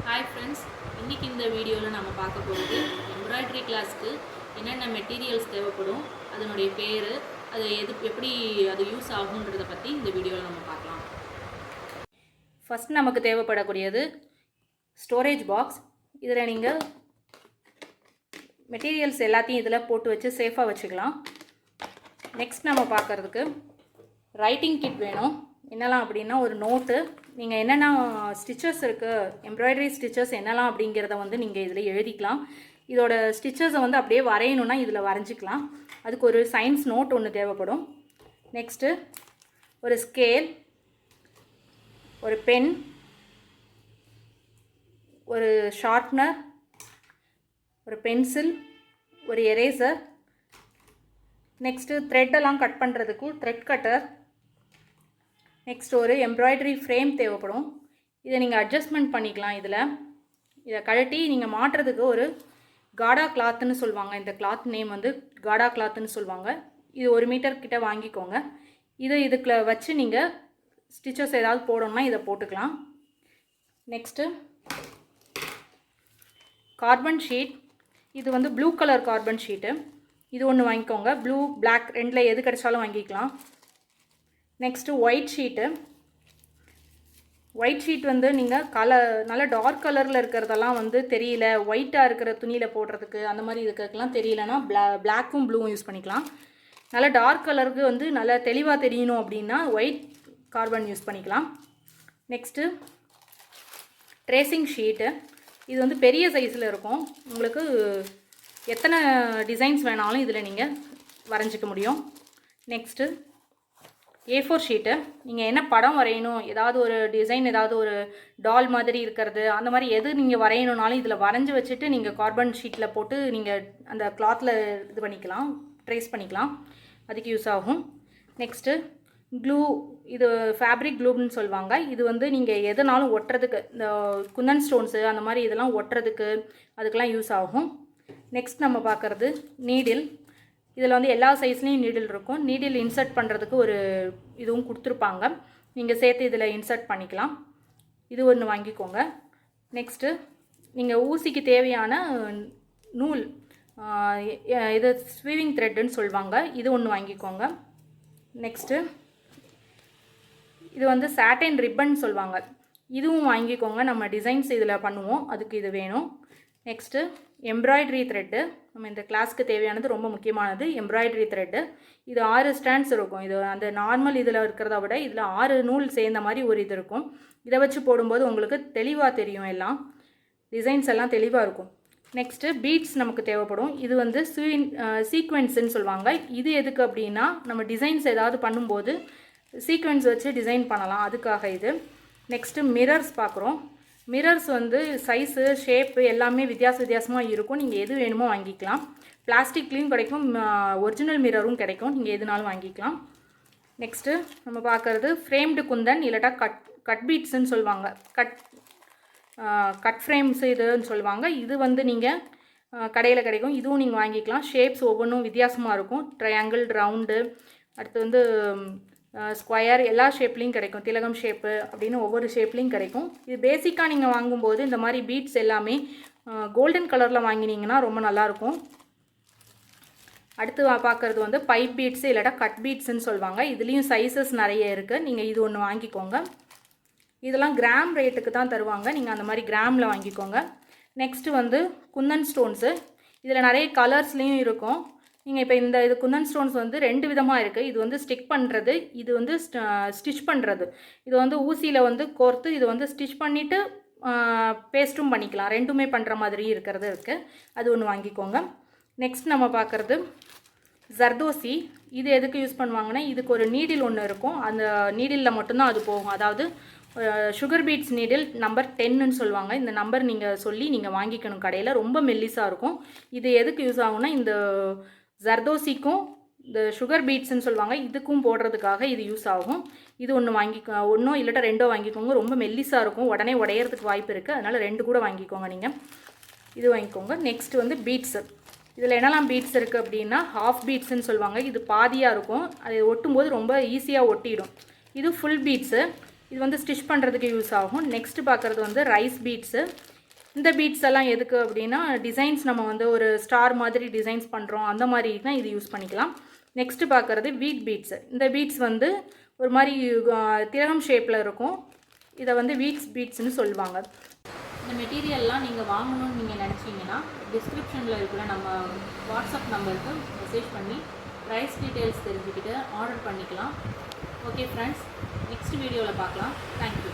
Hi friends, இன்றைக்கி இந்த வீடியோவில் நம்ம பார்க்க போகிறது எம்ப்ராய்டரி கிளாஸ்க்கு என்னென்ன மெட்டீரியல்ஸ் தேவைப்படும், அதனுடைய பேர், அது எப்படி அது யூஸ் ஆகுன்றதை பற்றி இந்த வீடியோவில் நம்ம பார்க்கலாம். ஃபஸ்ட் நமக்கு தேவைப்படக்கூடியது ஸ்டோரேஜ் பாக்ஸ். இதில் நீங்கள் மெட்டீரியல்ஸ் எல்லாத்தையும் இதில் போட்டு வச்சு சேஃபாக வச்சுக்கலாம். நெக்ஸ்ட் நம்ம பார்க்குறதுக்கு ரைட்டிங் கிட் வேணும். என்னெல்லாம் அப்படின்னா ஒரு நோட்டு, நீங்கள் என்னென்ன ஸ்டிச்சஸ் இருக்குது, எம்ப்ராய்டரி ஸ்டிச்சஸ் என்னெல்லாம் அப்படிங்கிறத வந்து நீங்கள் இதில் எழுதிக்கலாம். இதோட ஸ்டிச்சஸை வந்து அப்படியே வரையணுன்னா இதில் வரைஞ்சிக்கலாம். அதுக்கு ஒரு சயின்ஸ் நோட் ஒன்று தேவைப்படும். நெக்ஸ்ட்டு ஒரு ஸ்கேல், ஒரு பென், ஒரு ஷார்ப்னர், ஒரு பென்சில், ஒரு எரேசர், நெக்ஸ்ட்டு த்ரெட்டெல்லாம் கட் பண்ணுறதுக்கு த்ரெட் கட்டர், நெக்ஸ்ட் ஒரு எம்ப்ராய்டரி ஃப்ரேம் தேவைப்படும். இதை நீங்கள் அட்ஜஸ்ட்மெண்ட் பண்ணிக்கலாம். இதை கழட்டி நீங்கள் மாட்டுறதுக்கு ஒரு காடா கிளாத்துன்னு சொல்லுவாங்க. இந்த கிளாத் நேம் வந்து காடா கிளாத்துன்னு சொல்லுவாங்க. இது 1 மீட்டர் கிட்ட வாங்கிக்கோங்க. இதுக்குள்ள வச்சு நீங்கள் ஸ்டிச்சஸ் ஏதாவது போடணும்னா இதை போட்டுக்கலாம். Next carbon sheet. இது வந்து ப்ளூ கலர் கார்பன் ஷீட்டு. இது ஒன்று வாங்கிக்கோங்க. ப்ளூ, பிளாக் ரெண்டில் எது கிடைச்சாலும் வாங்கிக்கலாம். Next white sheet. White sheet வந்து நீங்கள் நல்லா டார்க் கலரில் இருக்கிறதெல்லாம் வந்து தெரியல, ஒயிட்டாக இருக்கிற துணியில் போடுறதுக்கு அந்த மாதிரி இருக்கிறதுக்கெலாம் தெரியலனா பிளாக்கும் ப்ளூவும் யூஸ் பண்ணிக்கலாம். நல்லா டார்க் கலருக்கு வந்து நல்லா தெளிவாக தெரியணும் அப்படின்னா ஒயிட் கார்பன் யூஸ் பண்ணிக்கலாம். Next tracing sheet. இது வந்து பெரிய சைஸில் இருக்கும். உங்களுக்கு எத்தனை டிசைன்ஸ் வேணாலும் இதில் நீங்கள் வரைஞ்சிக்க முடியும். Next A4 sheet. நீங்கள் என்ன படம் வரையணும், ஏதாவது ஒரு டிசைன், ஏதாவது ஒரு டால் மாதிரி இருக்கிறது, அந்த மாதிரி எது நீங்கள் வரையணுனாலும் இதில் வரைஞ்சி வச்சுட்டு நீங்கள் கார்பன் ஷீட்டில் போட்டு நீங்கள் அந்த கிளாத்தில் இது பண்ணிக்கலாம், ட்ரேஸ் பண்ணிக்கலாம். அதுக்கு யூஸ் ஆகும். Next glue. இது ஃபேப்ரிக் க்ளூன்னு சொல்லுவாங்க. இது வந்து நீங்கள் எதுனாலும் ஒட்டுறதுக்கு, இந்த குந்தன் ஸ்டோன்ஸு அந்த மாதிரி இதெல்லாம் ஒட்டுறதுக்கு அதுக்கெலாம் யூஸ் ஆகும். நெக்ஸ்ட் நம்ம பார்க்குறது நீடில். இதில் வந்து எல்லா சைஸ்லேயும் நீடில் இருக்கும். நீடில் இன்சர்ட் பண்ணுறதுக்கு ஒரு இதுவும் கொடுத்துருப்பாங்க. நீங்கள் சேர்த்து இதில் இன்சர்ட் பண்ணிக்கலாம். இது ஒன்று வாங்கிக்கோங்க. நெக்ஸ்ட்டு நீங்கள் ஊசிக்கு தேவையான நூல், இது ஸ்வீவிங் த்ரெட்டுன்னு சொல்லுவாங்க. இது ஒன்று வாங்கிக்கோங்க. நெக்ஸ்ட்டு இது வந்து சாட்டைன் ரிப்பன் சொல்லுவாங்க. இதுவும் வாங்கிக்கோங்க. நம்ம டிசைன்ஸ் இதில் பண்ணுவோம், அதுக்கு இது வேணும். Next embroidery thread. நம்ம இந்த கிளாஸ்க்கு தேவையானது ரொம்ப முக்கியமானது எம்ப்ராய்டரி த்ரெட்டு. இது 6 ஸ்டாண்ட்ஸ் இருக்கும். இது அந்த நார்மல் இதில் இருக்கிறத விட இதில் 6 நூல் சேர்ந்த மாதிரி ஒரு இது இருக்கும். இதை வச்சு போடும்போது உங்களுக்கு தெளிவாக தெரியும், எல்லாம் டிசைன்ஸ் எல்லாம் தெளிவாக இருக்கும். நெக்ஸ்ட்டு பீட்ஸ் நமக்கு தேவைப்படும். இது வந்து சீக்வென்ஸுன்னு சொல்லுவாங்க. இது எதுக்கு அப்படின்னா நம்ம டிசைன்ஸ் ஏதாவது பண்ணும்போது சீக்வென்ஸ் வச்சு டிசைன் பண்ணலாம், அதுக்காக இது. நெக்ஸ்ட்டு மிரர்ஸ் பார்க்குறோம். மிரர்ஸ் வந்து சைஸு, ஷேப்பு எல்லாமே வித்தியாசமாக இருக்கும். நீங்கள் எது வேணுமோ வாங்கிக்கலாம். பிளாஸ்டிக்லேயும் கிடைக்கும், ஒரிஜினல் மிரரும் கிடைக்கும். நீங்கள் எதுனாலும் வாங்கிக்கலாம். நெக்ஸ்ட்டு நம்ம பார்க்குறது ஃப்ரேம்டு குந்தன், இல்லாட்டா கட் பீட்ஸுன்னு சொல்லுவாங்க. கட் ஃப்ரேம்ஸ் இதுன்னு சொல்லுவாங்க. இது வந்து நீங்கள் கடையில் கிடைக்கும். இதுவும் நீங்கள் வாங்கிக்கலாம். ஷேப்ஸ் ஒவ்வொன்றும் வித்தியாசமாக இருக்கும். ட்ரையாங்கிள், ரவுண்டு, அடுத்து வந்து ஸ்கொயர், எல்லா ஷேப்லேயும் கிடைக்கும். திலகம் ஷேப்பு அப்படின்னு ஒவ்வொரு ஷேப்லேயும் கிடைக்கும். இது பேசிக்காக நீங்கள் வாங்கும்போது இந்த மாதிரி பீட்ஸ் எல்லாமே கோல்டன் கலரில் வாங்கினீங்கன்னா ரொம்ப நல்லாயிருக்கும். அடுத்து பார்க்குறது வந்து பைப் பீட்ஸு இல்லாட்டா கட் பீட்ஸுன்னு சொல்லுவாங்க. இதுலேயும் சைஸஸ் நிறைய இருக்குது. நீங்கள் இது ஒன்று வாங்கிக்கோங்க. இதெல்லாம் கிராம் ரேட்டுக்கு தான் தருவாங்க. நீங்கள் அந்த மாதிரி கிராமில் வாங்கிக்கோங்க. நெக்ஸ்ட்டு வந்து குந்தன் ஸ்டோன்ஸு. இதில் நிறைய கலர்ஸ்லேயும் இருக்கும். நீங்கள் இப்போ இது குந்தன் ஸ்டோன்ஸ் வந்து 2 விதமாக இருக்குது. இது வந்து ஸ்டிக் பண்ணுறது, இது வந்து ஸ்டிச் பண்ணுறது. இது வந்து ஊசியில் வந்து கோர்த்து இது வந்து ஸ்டிச் பண்ணிவிட்டு பேஸ்ட்டும் பண்ணிக்கலாம். ரெண்டுமே பண்ணுற மாதிரி இருக்கிறது இருக்குது. அது ஒன்று வாங்கிக்கோங்க. நெக்ஸ்ட் நம்ம பார்க்குறது ஜர்தோசி. இது எதுக்கு யூஸ் பண்ணுவாங்கன்னா இதுக்கு ஒரு நீடில் ஒன்று இருக்கும். அந்த நீடிலில் மட்டும்தான் அது போகும். அதாவது சுகர் பீட்ஸ் நீடில் நம்பர் 10ன்னு சொல்லுவாங்க. இந்த நம்பர் நீங்கள் சொல்லி நீங்கள் வாங்கிக்கணும் கடையில். ரொம்ப மெல்லிஸாக இருக்கும். இது எதுக்கு யூஸ் ஆகும்னா இந்த ஜர்தோசிக்கும் இந்த சுகர் பீட்ஸ்ன்னு சொல்லுவாங்க, இதுக்கும் போடுறதுக்காக இது யூஸ் ஆகும். இது ஒன்று ஒன்றோ இல்லாட்டா 2 வாங்கிக்கோங்க. ரொம்ப மெல்லிஸாக இருக்கும், உடனே உடையிறதுக்கு வாய்ப்பு இருக்குது. அதனால் 2 கூட வாங்கிக்கோங்க நீங்கள். இது வாங்கிக்கோங்க. நெக்ஸ்ட் வந்து பீட்ஸு. இதில் என்னெல்லாம் பீட்ஸ் இருக்குது அப்படின்னா ஹாஃப் பீட்ஸ்ன்னு சொல்லுவாங்க. இது பாதியாக இருக்கும். அது ஒட்டும்போது ரொம்ப ஈஸியாக ஒட்டிடும். இது ஃபுல் பீட்ஸு. இது வந்து ஸ்டிச் பண்ணுறதுக்கு யூஸ் ஆகும். நெக்ஸ்ட் பார்க்குறது வந்து ரைஸ் பீட்ஸு. இந்த பீட்ஸ் எல்லாம் எதுக்கு அப்படின்னா டிசைன்ஸ் நம்ம வந்து ஒரு ஸ்டார் மாதிரி டிசைன்ஸ் பண்ணுறோம், அந்த மாதிரி தான் இது யூஸ் பண்ணிக்கலாம். நெக்ஸ்ட்டு பார்க்குறது வீட் பீட்ஸு. இந்த பீட்ஸ் வந்து ஒரு மாதிரி திலகம் ஷேப்பில் இருக்கும். இதை வந்து பீட்ஸ்னு சொல்லுவாங்க. இந்த மெட்டீரியல்லாம் நீங்கள் வாங்கணும்னு நீங்கள் நினச்சிங்கன்னா டிஸ்கிரிப்ஷனில் இருக்கிற நம்ம வாட்ஸ்அப் நம்பருக்கு மெசேஜ் பண்ணி ப்ரைஸ் டீட்டெயில்ஸ் தெரிஞ்சுக்கிட்டு ஆர்டர் பண்ணிக்கலாம். ஓகே ஃப்ரெண்ட்ஸ், நெக்ஸ்ட் வீடியோவில் பார்க்கலாம். தேங்க்யூ.